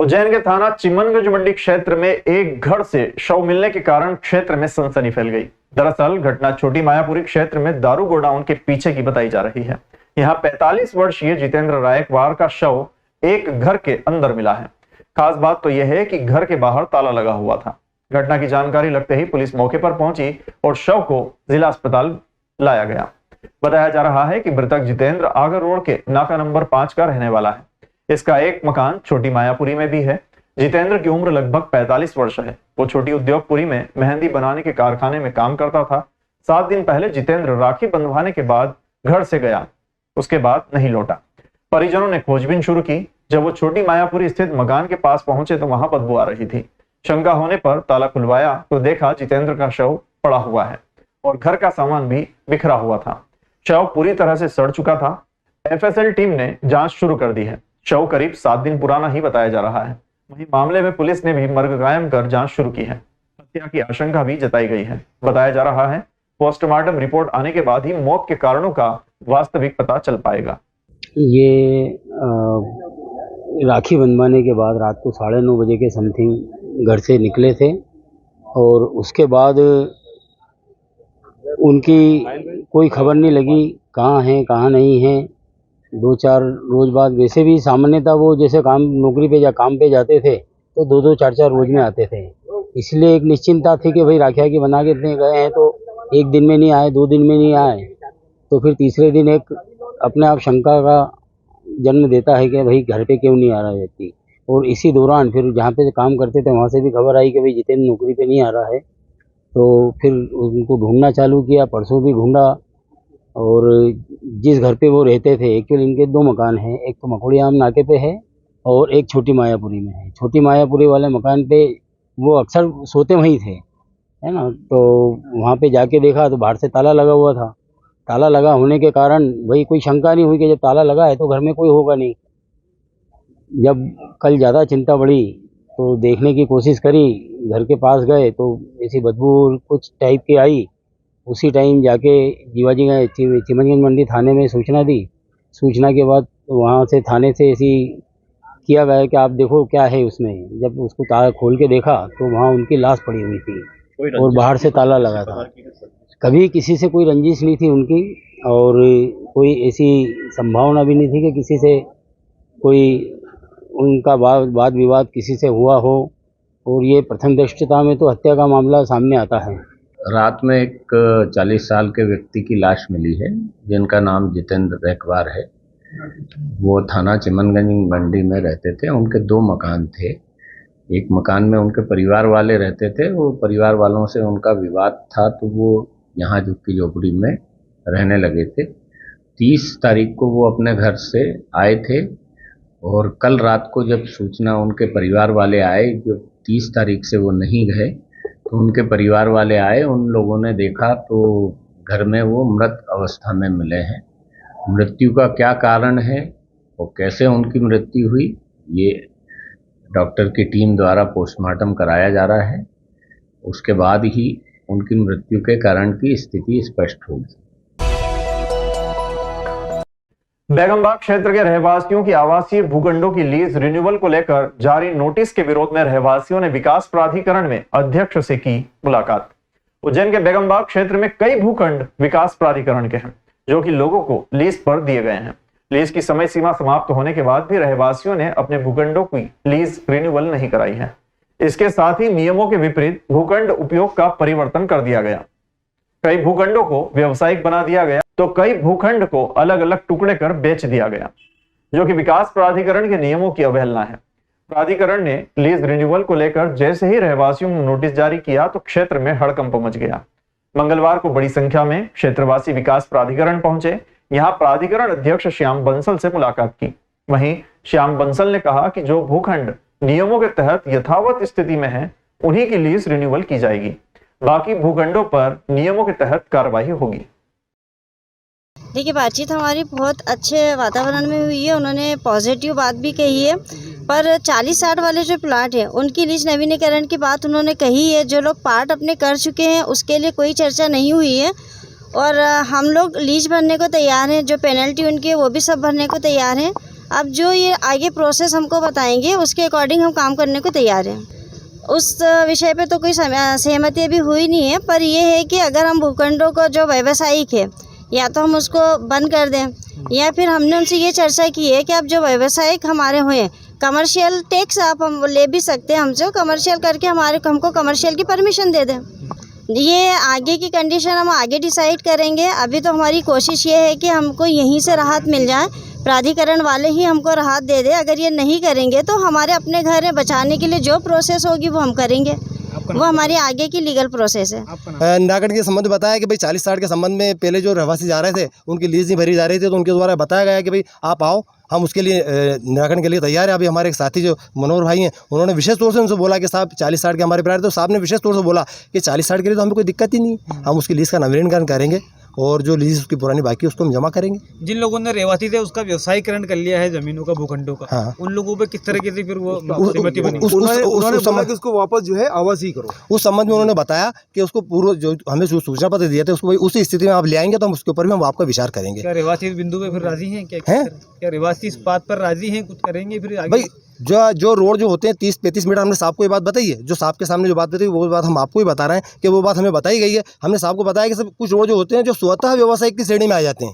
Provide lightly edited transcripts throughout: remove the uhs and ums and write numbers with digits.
उज्जैन के थाना चिमनगंज मंडी क्षेत्र में एक घर से शव मिलने के कारण क्षेत्र में सनसनी फैल गई। दरअसल घटना छोटी मायापुरी क्षेत्र में दारू गोडाउन के पीछे की बताई जा रही है। यहाँ 45 वर्षीय जितेंद्र रायकवार का शव एक घर के अंदर मिला है। खास बात तो यह है कि घर के बाहर ताला लगा हुआ था। घटना की जानकारी लगते ही पुलिस मौके पर पहुंची और शव को जिला अस्पताल लाया गया। बताया जा रहा है कि मृतक जितेंद्र आगर रोड के नाका नंबर 5 का रहने वाला है। इसका एक मकान छोटी मायापुरी में भी है। जितेंद्र की उम्र लगभग 45 वर्ष है। वो छोटी उद्योगपुरी में मेहंदी बनाने के कारखाने में काम करता था। 7 दिन पहले जितेंद्र राखी बंधवाने के बाद घर से गया, उसके बाद नहीं लौटा। परिजनों ने खोजबीन शुरू की। जब वो छोटी मायापुरी स्थित मकान के पास पहुंचे तो वहां बदबू आ रही थी। शंका होने पर ताला खुलवाया तो देखा जितेंद्र का शव पड़ा हुआ है और घर का सामान भी बिखरा हुआ था। शव पूरी तरह से सड़ चुका था। एफएसएल टीम ने जांच शुरू कर दी है। शव करीब 7 दिन पुराना ही बताया जा रहा है। वहीं मामले में पुलिस ने भी मर्ग कायम कर जांच शुरू की है। हत्या की आशंका भी जताई गई है। बताया जा रहा है पोस्टमार्टम रिपोर्ट आने के बाद ही मौत के कारणों का वास्तविक पता चल पाएगा। ये राखी बंधवाने के बाद रात को 9:30 बजे के समथिंग घर से निकले थे और उसके बाद उनकी कोई खबर नहीं लगी कहाँ हैं कहाँ नहीं हैं। 2-4 रोज बाद वैसे भी सामान्यतः वो जैसे काम नौकरी पे या काम पे जाते थे तो 2-2 4-4 रोज में आते थे। इसलिए एक निश्चिंता थी कि भाई राखिया की बना के इतने गए हैं तो एक दिन में नहीं आए, 2 दिन में नहीं आए तो फिर तीसरे दिन एक अपने आप शंका का जन्म देता है कि भाई घर पे क्यों नहीं आ रहा व्यक्ति। और इसी दौरान फिर जहाँ पे काम करते थे वहाँ से भी खबर आई कि भाई जितेंद्र नौकरी पे नहीं आ रहा है। तो फिर उनको ढूंढना चालू किया। परसों भी ढूंढा और जिस घर पे वो रहते थे, एक्चुअली इनके 2 मकान हैं, एक तो मखोड़ियाम नाके पे है और एक छोटी मायापुरी में है। छोटी मायापुरी वाले मकान पे वो अक्सर सोते वहीं थे, है ना। तो वहाँ पे जाके देखा तो बाहर से ताला लगा हुआ था। ताला लगा होने के कारण भाई कोई शंका नहीं हुई कि जब ताला लगा है तो घर में कोई होगा नहीं। जब कल ज़्यादा चिंता बढ़ी तो देखने की कोशिश करी, घर के पास गए तो ऐसी बदबू कुछ टाइप की आई। उसी टाइम जाके जीवाजी गए चिमनगंज मंडी थाने में सूचना दी। सूचना के बाद वहाँ से थाने से ऐसी किया गया कि आप देखो क्या है उसमें। जब उसको ताला खोल के देखा तो वहाँ उनकी लाश पड़ी हुई थी और बाहर से ताला लगा था। कभी किसी से कोई रंजिश नहीं थी उनकी और कोई ऐसी संभावना भी नहीं थी कि किसी से कोई उनका वाद विवाद किसी से हुआ हो। और ये प्रथम दृष्टता में तो हत्या का मामला सामने आता है। रात में एक 40 साल के व्यक्ति की लाश मिली है जिनका नाम जितेंद्र रायकवार है। वो थाना चिमनगंज मंडी में रहते थे। उनके 2 मकान थे। एक मकान में उनके परिवार वाले रहते थे। वो परिवार वालों से उनका विवाद था तो वो यहाँ झुग्गी झोपड़ी में रहने लगे थे। 30 तारीख को वो अपने घर से आए थे और कल रात को जब सूचना उनके परिवार वाले आए, जो 30 तारीख से वो नहीं गए, तो उनके परिवार वाले आए। उन लोगों ने देखा तो घर में वो मृत अवस्था में मिले हैं। मृत्यु का क्या कारण है और कैसे उनकी मृत्यु हुई, ये डॉक्टर की टीम द्वारा पोस्टमार्टम कराया जा रहा है। उसके बाद ही उनकी मृत्यु के कारण की स्थिति स्पष्ट होगी। बेगमबाग क्षेत्र के रहवासियों की आवासीय भूखंडों की लीज रिन्यूअल को लेकर जारी नोटिस के विरोध में रहवासियों ने विकास प्राधिकरण में अध्यक्ष से की मुलाकात। उज्जैन के बेगमबाग क्षेत्र में कई भूखंड विकास प्राधिकरण के हैं जो कि लोगों को लीज पर दिए गए हैं। लीज की समय सीमा समाप्त होने के बाद भी रहवासियों ने अपने भूखंडों की लीज रिन्यूअल नहीं कराई है। इसके साथ ही नियमों के विपरीत भूखंड उपयोग का परिवर्तन कर दिया गया। कई भूखंडों को व्यावसायिक बना दिया गया तो कई भूखंड को अलग अलग टुकड़े कर बेच दिया गया, जो कि विकास प्राधिकरण के नियमों की अवहेलना है। प्राधिकरण ने लीज रिन्यूअल को लेकर जैसे ही रहवासियों को नोटिस जारी किया तो क्षेत्र में हड़कंप मच गया। मंगलवार को बड़ी संख्या में क्षेत्रवासी विकास प्राधिकरण पहुंचे। यहाँ प्राधिकरण अध्यक्ष श्याम बंसल से मुलाकात की। वहीं श्याम बंसल ने कहा कि जो भूखंड नियमों के तहत यथावत स्थिति में है उन्हीं की लीज रिन्यूअल की जाएगी। बाकी भूखंडों पर नियमों के तहत कार्रवाई होगी। देखिए, बातचीत हमारी बहुत अच्छे वातावरण में हुई है। उन्होंने पॉजिटिव बात भी कही है, पर 40-60 वाले जो प्लाट हैं उनकी लीज नवीनीकरण की बात उन्होंने कही है। जो लोग पार्ट अपने कर चुके हैं उसके लिए कोई चर्चा नहीं हुई है और हम लोग लीज भरने को तैयार हैं। जो पेनल्टी उनकी है वो भी सब भरने को तैयार हैं। अब जो ये आगे प्रोसेस हमको बताएंगे उसके अकॉर्डिंग हम काम करने को तैयार हैं। उस विषय पे तो कोई सहमति अभी हुई नहीं है, पर ये है कि अगर हम भूखंडों को जो व्यावसायिक है या तो हम उसको बंद कर दें, या फिर हमने उनसे ये चर्चा की है कि अब जो व्यावसायिक हमारे हुए कमर्शियल टैक्स आप हम ले भी सकते हैं हमसे, कमर्शियल करके हमको कमर्शियल की परमिशन दे दें। ये आगे की कंडीशन हम आगे डिसाइड करेंगे। अभी तो हमारी कोशिश ये है कि हमको यहीं से राहत मिल जाए, प्राधिकरण वाले ही हमको राहत दे दे। अगर ये नहीं करेंगे तो हमारे अपने घर में बचाने के लिए जो प्रोसेस होगी वो हम करेंगे, वो हमारी आगे की लीगल प्रोसेस है। नागढ़ के संबंध में बताया कि भाई 40-60 के संबंध में पहले जो रहवासी जा रहे थे उनकी लीज नहीं भरी जा रही थी, तो उनके द्वारा बताया गया कि भाई आप आओ, हम उसके लिए निराकरण के लिए तैयार है। अभी हमारे एक साथी जो मनोहर भाई हैं, उन्होंने विशेष तौर से उनसे बोला कि साहब 40-60 के हमारे प्रायर, तो साहब ने विशेष तौर से बोला कि 40-60 के लिए तो हमें कोई दिक्कत ही नहीं, हम उसकी लीज का नवीनीकरण करेंगे और जो लीज उसकी पुरानी बाकी है उसको हम जमा करेंगे। जिन लोगों ने रहवासी थे उसका व्यवसायीकरण कर लिया है जमीनों का, भूखंडों का, हाँ। उन लोगों पे किस तरीके से फिर वो सहमति बनी? उन्होंने बोला कि उसको वापस जो है आवासीय करो। उस संबंध में उन्होंने बताया कि उसको पूर्व जो हमें सूचना पत्र दिए थे उसको उसी स्थिति में आप ले आएंगे तो हम उसके ऊपर भी हम आपका विचार करेंगे। क्या रहवासी इस बिंदु पे फिर राजी हैं? क्या रहवासी इस बात पर राजी हैं, कुछ करेंगे फिर आगे? भाई जो रोड जो होते हैं 30-35 मीटर, हमने साहब को ये बात बताई है, जो साहब के सामने जो बात बताई वो बात हम आपको ही बता रहे हैं कि वो बात हमें बताई गई है। हमने साहब को बताया कि सब कुछ रोड जो होते हैं जो स्वतः व्यवसायिक की श्रेणी में आ जाते हैं,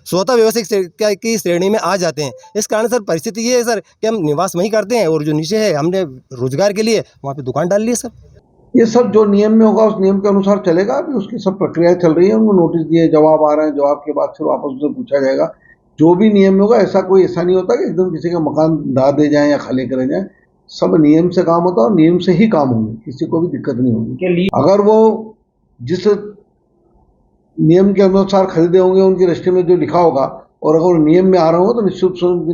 स्वतः व्यवसायिक की श्रेणी में आ जाते हैं। इस कारण सर परिस्थिति ये है सर कि हम निवास वहीं करते हैं और जो नीचे है हमने रोजगार के लिए वहाँ पे दुकान डाल ली है सर। ये सब जो नियम में होगा उस नियम के अनुसार चलेगा। अभी उसकी सब प्रक्रिया चल रही है, उनको नोटिस दिए, जवाब आ रहे हैं, जवाब के बाद फिर वापस उनसे पूछा जाएगा। जो भी नियम में होगा ऐसा नहीं होता कि एकदम किसी का मकान ढा दे जाए या खाली करे जाए। सब नियम से काम होता है और नियम से ही काम होंगे, किसी को भी दिक्कत नहीं होगी। अगर वो जिस नियम के अनुसार खरीदे होंगे उनकी रजिस्ट्री में जो लिखा होगा और अगर वो नियम में आ रहा होगा तो निश्चित रूप से उनकी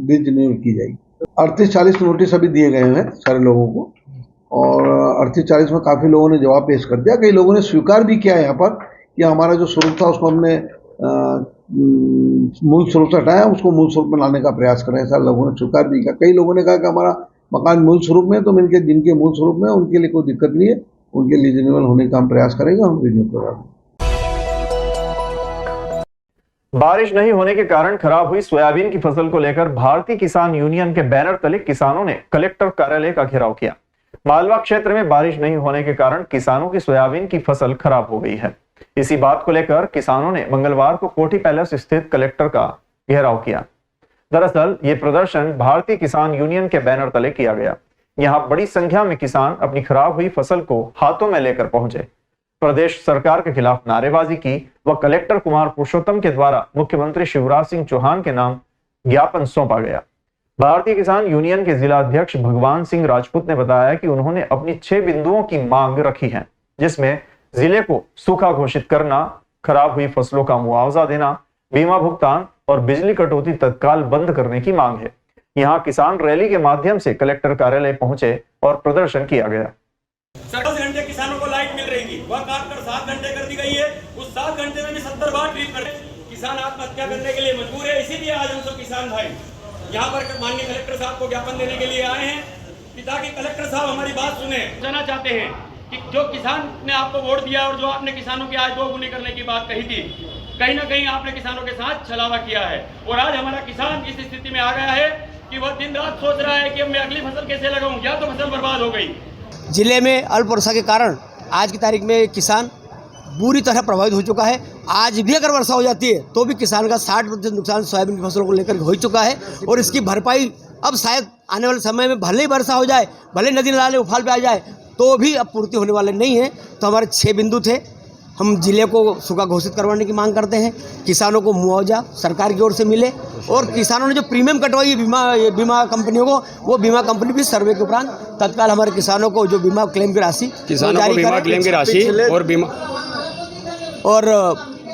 लीज रिन्यूअल की जाएगी। 38-40 नोटिस अभी दिए गए हैं सारे लोगों को और 38-40 में काफ़ी लोगों ने जवाब पेश कर दिया। कई लोगों ने स्वीकार भी किया यहाँ पर कि हमारा जो स्वरूप था उसको हमने मूल स्वरूप से हटाया, उसको मूल स्वरूप में लाने का प्रयास करें। ऐसा लोगों ने स्वीकार भी किया। कई लोगों ने कहा कि हमारा मकान मूल स्वरूप में, तो जिनके मूल स्वरूप में उनके लिए कोई दिक्कत नहीं है, उनके लिए रिन्यूअल होने का हम प्रयास करेंगे, हम रिन्यू करवाएंगे। बारिश नहीं होने के कारण खराब हुई सोयाबीन की फसल को लेकर भारतीय किसान यूनियन के बैनर तले किसानों ने कलेक्टर कार्यालय का घेराव किया। मालवा क्षेत्र में बारिश नहीं होने के कारण किसानों की सोयाबीन की फसल खराब हो गई है। इसी बात को लेकर किसानों ने मंगलवार को कोठी पैलेस स्थित कलेक्टर का घेराव किया। दरअसल ये प्रदर्शन भारतीय किसान यूनियन के बैनर तले किया गया। यहां बड़ी संख्या में किसान अपनी खराब हुई फसल को हाथों में लेकर पहुंचे, प्रदेश सरकार के खिलाफ नारेबाजी की व कलेक्टर कुमार पुरुषोत्तम के द्वारा मुख्यमंत्री शिवराज सिंह चौहान के नाम ज्ञापन सौंपा गया। भारतीय किसान यूनियन के जिला अध्यक्ष भगवान सिंह राजपूत ने बताया कि उन्होंने अपनी 6 बिंदुओं की मांग रखी है, जिसमें जिले को सूखा घोषित करना, खराब हुई फसलों का मुआवजा देना, बीमा भुगतान और बिजली कटौती तत्काल बंद करने की मांग है। यहाँ किसान रैली के माध्यम से कलेक्टर कार्यालय पहुंचे और प्रदर्शन किया गया। 10 घंटे किसानों को लाइट मिल रही थी, वह काटकर 7 घंटे कर दी गई है। उस 7 घंटे में भी 70 बार ट्रिप कर किसान आत्महत्या करने के लिए मजबूर है। इसीलिए आज हम सब किसान भाई यहाँ पर माननीय कलेक्टर साहब को ज्ञापन देने के लिए आए हैं कि ताकि कलेक्टर साहब हमारी बात सुने। जानना चाहते हैं कि जो किसान ने आपको वोट दिया और जो आपने किसानों की आज 2 गुने करने की बात कही थी, कहीं ना कहीं आपने किसानों के साथ छलावा किया है और आज हमारा किसान इस स्थिति में आ गया है कि वह दिन रात सोच रहा है कि अब मैं अगली फसल कैसे लगाऊं, या तो फसल बर्बाद हो गई। जिले में अल्प वर्षा के कारण आज की तारीख में किसान बुरी तरह प्रभावित हो चुका है। आज भी अगर वर्षा हो जाती है तो भी किसान का 60% नुकसान सोयाबीन की फसलों को लेकर हो चुका है और इसकी भरपाई अब शायद आने वाले समय में भले ही वर्षा हो जाए, भले नदी नाले उफान पे आ जाए, तो भी अब पूर्ति होने वाले नहीं है। तो हमारे 6 बिंदु थे। हम जिले को सूखा घोषित करवाने की मांग करते हैं, किसानों को मुआवजा सरकार की ओर से मिले और किसानों ने जो प्रीमियम कटवाई है बीमा कंपनियों को, वो बीमा कंपनी भी सर्वे के उपरांत तत्काल हमारे किसानों को जो बीमा क्लेम की राशि, किसानों को बीमा क्लेम की राशि और बीमा और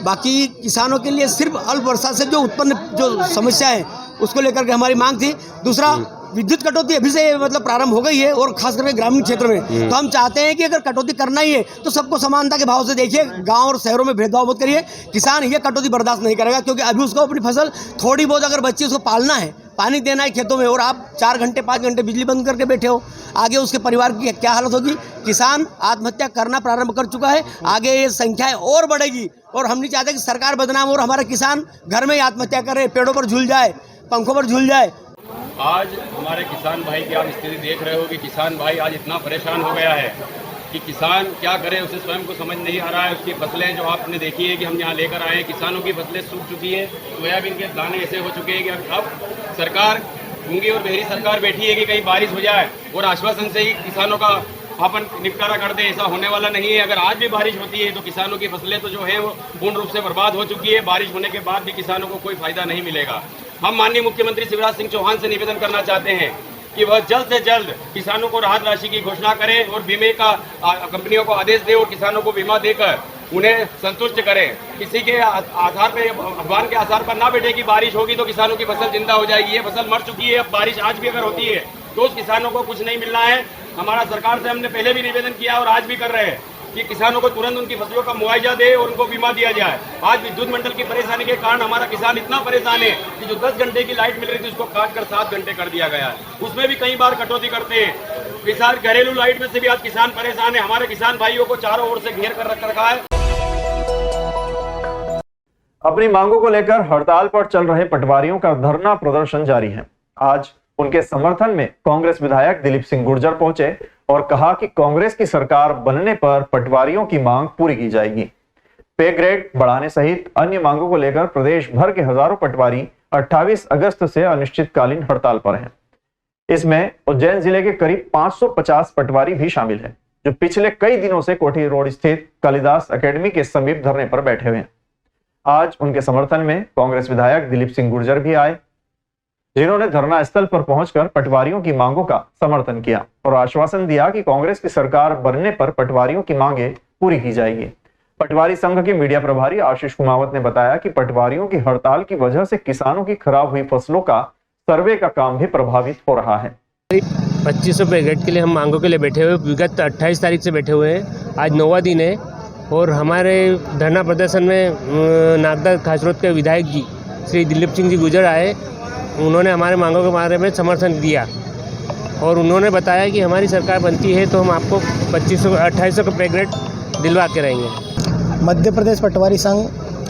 बाकी किसानों के लिए सिर्फ अल्प वर्षा से जो उत्पन्न जो समस्या है उसको लेकर के हमारी मांग थी। दूसरा, विद्युत कटौती अभी से मतलब प्रारंभ हो गई है और खास करके ग्रामीण क्षेत्र में, तो हम चाहते हैं कि अगर कटौती करना ही है तो सबको समानता के भाव से देखिए, गांव और शहरों में भेदभाव मत करिए। किसान ये कटौती बर्दाश्त नहीं करेगा क्योंकि अभी उसको अपनी फसल थोड़ी बहुत अगर बच्ची उसको पालना है, पानी देना है खेतों में और आप 4 घंटे 5 घंटे बिजली बंद करके बैठे हो, आगे उसके परिवार की क्या हालत होगी। किसान आत्महत्या करना प्रारंभ कर चुका है, आगे ये संख्याएं और बढ़ेगी और हम नहीं चाहते कि सरकार बदनाम और हमारे किसान घर में ही आत्महत्या करे, पेड़ों पर झूल जाए। पंखों पर झूल जाए। आज हमारे किसान भाई की आप स्थिति देख रहे हो कि किसान भाई आज इतना परेशान हो गया है कि किसान क्या करे, उसे स्वयं को समझ नहीं आ रहा है। उसकी फसलें जो आपने देखी है कि हम यहाँ लेकर आए हैं, किसानों की फसलें सूख चुकी है, सोयाबीन के दाने ऐसे हो चुके हैं कि अब सरकार गूंगी और बहरी सरकार बैठी है कि कहीं बारिश हो जाए और आश्वासन से ही किसानों का अपन निपटारा कर दे। ऐसा होने वाला नहीं है। अगर आज भी बारिश होती है तो किसानों की फसलें तो जो है वो पूर्ण रूप से बर्बाद हो चुकी है। बारिश होने के बाद भी किसानों को कोई फायदा नहीं मिलेगा। हम माननीय मुख्यमंत्री शिवराज सिंह चौहान से निवेदन करना चाहते हैं कि वह जल्द से जल्द किसानों को राहत राशि की घोषणा करें और बीमे का कंपनियों को आदेश दे और किसानों को बीमा देकर उन्हें संतुष्ट करें। किसी के आधार पे, भगवान के आधार पर ना बैठे कि बारिश होगी तो किसानों की फसल जिंदा हो जाएगी। ये फसल मर चुकी है। अब बारिश आज भी अगर होती है तो उस किसानों को कुछ नहीं मिलना है। हमारा सरकार से हमने पहले भी निवेदन किया और आज भी कर रहे हैं कि किसानों को तुरंत उनकी फसलों का मुआवजा दे और उनको बीमा दिया जाए। आज विद्युत मंडल की परेशानी के कारण हमारा किसान इतना परेशान है कि जो 10 घंटे की लाइट मिल रही थी उसको काट कर 7 घंटे कर दिया गया है। उसमें भी कई बार कटौती करते हैं। किसान घरेलू लाइट में से भी आज किसान परेशान है। हमारे किसान भाइयों को चारों ओर से घेर कर रखा है। अपनी मांगों को लेकर हड़ताल पर चल रहे पटवारियों का धरना प्रदर्शन जारी है। आज उनके समर्थन में कांग्रेस विधायक दिलीप सिंह गुर्जर पहुंचे और कहा कि कांग्रेस की सरकार बनने पर पटवारियों की मांग पूरी की जाएगी। पे ग्रेड बढ़ाने सहित अन्य मांगों को लेकर प्रदेश भर के हजारों पटवारी 28 अगस्त से अनिश्चितकालीन हड़ताल पर हैं। इसमें उज्जैन जिले के करीब 550 पटवारी भी शामिल हैं, जो पिछले कई दिनों से कोठी रोड स्थित कालिदास एकेडमी के समीप धरने पर बैठे हुए हैं। आज उनके समर्थन में कांग्रेस विधायक दिलीप सिंह गुर्जर भी आए, जिन्होंने धरना स्थल पर पहुंचकर पटवारियों की मांगों का समर्थन किया और आश्वासन दिया कि कांग्रेस की सरकार बनने पर पटवारियों की मांगें पूरी की जाएगी। पटवारी संघ के मीडिया प्रभारी आशीष कुमावत ने बताया कि पटवारियों की हड़ताल की वजह से किसानों की खराब हुई फसलों का सर्वे का काम भी प्रभावित हो रहा है। 2500 पे ग्रेड के लिए हम मांगों के लिए बैठे हुए, विगत 28 तारीख से बैठे हुए हैं। आज 9वां दिन है और हमारे धरना प्रदर्शन में नागदा खासरोद के विधायक जी श्री दिलीप सिंह जी गुर्जर आए। उन्होंने हमारे मांगों के बारे में समर्थन दिया और उन्होंने बताया कि हमारी सरकार बनती है तो हम आपको 2800 का पे ग्रेड दिलवा के रहेंगे। मध्य प्रदेश पटवारी संघ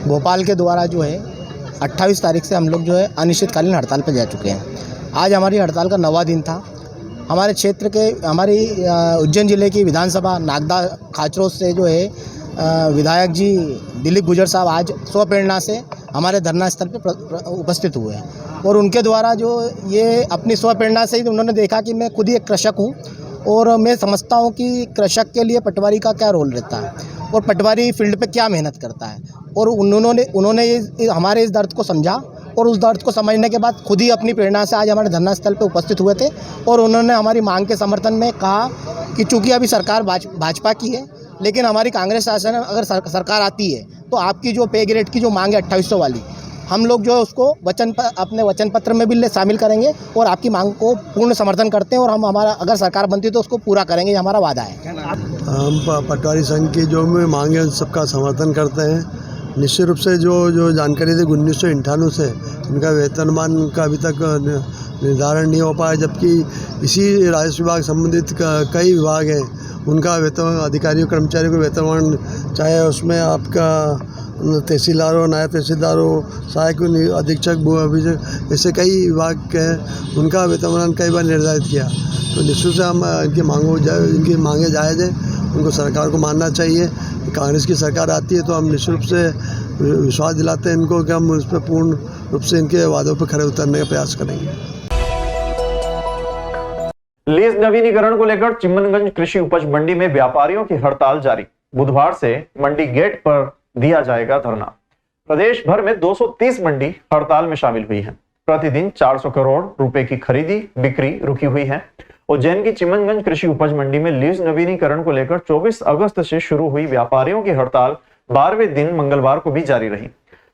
भोपाल के द्वारा जो है 28 तारीख से हम लोग जो है अनिश्चितकालीन हड़ताल पर जा चुके हैं। आज हमारी हड़ताल का 9वां दिन था। हमारे क्षेत्र के, हमारी उज्जैन जिले की विधानसभा नागदा खाचरोद से जो है विधायक जी दिलीप गुर्जर साहब आज स्वप्रेरणा से हमारे धरना स्थल पर उपस्थित हुए हैं और उनके द्वारा जो ये अपनी स्वप्रेरणा से ही उन्होंने देखा कि मैं खुद ही एक कृषक हूँ और मैं समझता हूँ कि कृषक के लिए पटवारी का क्या रोल रहता है और पटवारी फील्ड पे क्या मेहनत करता है। और उन्होंने हमारे इस दर्द को समझा और उस दर्द को समझने के बाद खुद ही अपनी प्रेरणा से आज हमारे धरना स्थल पर उपस्थित हुए थे और उन्होंने हमारी मांग के समर्थन में कहा कि चूँकि अभी सरकार भाजपा की है, लेकिन हमारी कांग्रेस शासन अगर सरकार आती है तो आपकी जो पे ग्रेड की जो मांग है 2800 वाली, हम लोग जो है उसको अपने वचन पत्र में भी शामिल करेंगे और आपकी मांग को पूर्ण समर्थन करते हैं और हम हमारा अगर सरकार बनती है तो उसको पूरा करेंगे, ये हमारा वादा है। हम पटवारी संघ की जो मांगे उन सबका समर्थन करते हैं। निश्चित रूप से जो जानकारी थी 1998 से उनका वेतनमान का अभी तक निर्धारण नहीं हो पाया, जबकि इसी राजस्व विभाग संबंधित कई विभाग हैं, उनका वेतन अधिकारियों कर्मचारियों को वेतनमान, चाहे उसमें आपका तहसीलदार हो, नायब तहसीलदार हो, सहायक अधीक्षक, भू अभिक्षक, ऐसे कई विभाग के हैं, उनका वेतनमान कई बार निर्धारित किया। तो निश्चित से हम इनकी मांगे जायज़ है, उनको सरकार को मानना चाहिए। कांग्रेस की सरकार आती है तो हम निश्चित रूप से विश्वास दिलाते हैं इनको कि हम उस पर पूर्ण रूप से इनके वादों पर खड़े उतरने का प्रयास करेंगे। लीज नवीनीकरण को लेकर चिमनगंज कृषि उपज मंडी में व्यापारियों की हड़ताल जारी। बुधवार से मंडी गेट पर दिया जाएगा धरना। प्रदेश भर में 230 मंडी हड़ताल में शामिल हुई है। प्रतिदिन 400 करोड़ रुपए की खरीदी बिक्री रुकी हुई है। उज्जैन की चिमनगंज कृषि उपज मंडी में लीज नवीनीकरण को लेकर 24 अगस्त से शुरू हुई व्यापारियों की हड़ताल 12वें दिन मंगलवार को भी जारी रही।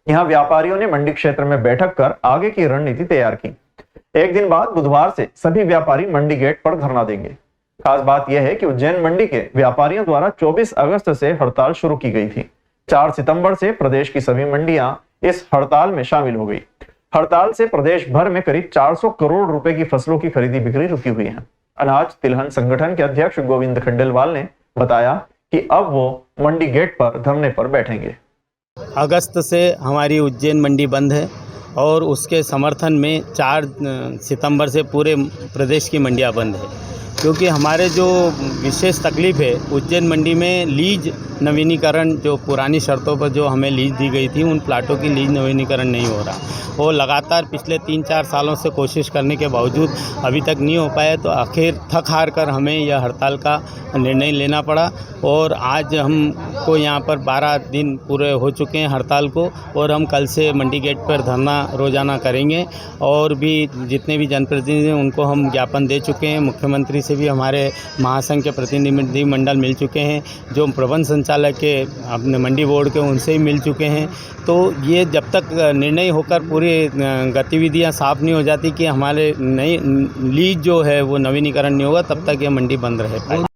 यहां व्यापारियों ने मंडी क्षेत्र में बैठक कर आगे की रणनीति तैयार की। एक दिन बाद बुधवार से सभी व्यापारी मंडी गेट पर धरना देंगे। खास बात यह है कि उज्जैन मंडी के व्यापारियों द्वारा 24 अगस्त से हड़ताल शुरू की गई थी। 4 सितंबर से प्रदेश की सभी मंडियां इस हड़ताल में शामिल हो गई। हड़ताल से प्रदेश भर में करीब 400 करोड़ रुपए की फसलों की खरीदी बिक्री रुकी हुई है। अनाज तिलहन संगठन के अध्यक्ष गोविंद खंडेलवाल ने बताया कि अब वो मंडी गेट पर धरने पर बैठेंगे। अगस्त से हमारी उज्जैन मंडी बंद है और उसके समर्थन में 4 सितंबर से पूरे प्रदेश की मंडियां बंद है, क्योंकि हमारे जो विशेष तकलीफ़ है उज्जैन मंडी में लीज नवीनीकरण, जो पुरानी शर्तों पर जो हमें लीज दी गई थी, उन प्लाटों की लीज नवीनीकरण नहीं हो रहा। वो लगातार पिछले 3-4 सालों से कोशिश करने के बावजूद अभी तक नहीं हो पाया, तो आखिर थक हार कर हमें यह हड़ताल का निर्णय लेना पड़ा। और आज हमको यहाँ पर 12 दिन पूरे हो चुके हैं हड़ताल को, और हम कल से मंडी गेट पर धरना रोज़ाना करेंगे। और भी जितने भी जनप्रतिनिधि हैं उनको हम ज्ञापन दे चुके हैं, मुख्यमंत्री से भी हमारे महासंघ के प्रतिनिधि मंडल मिल चुके हैं, जो प्रबंध संचालक के अपने मंडी बोर्ड के उनसे ही मिल चुके हैं। तो ये जब तक निर्णय होकर पूरी गतिविधियां साफ नहीं हो जाती कि हमारे नई लीज जो है वो नवीनीकरण नहीं होगा, तब तक ये मंडी बंद रह पाएगी।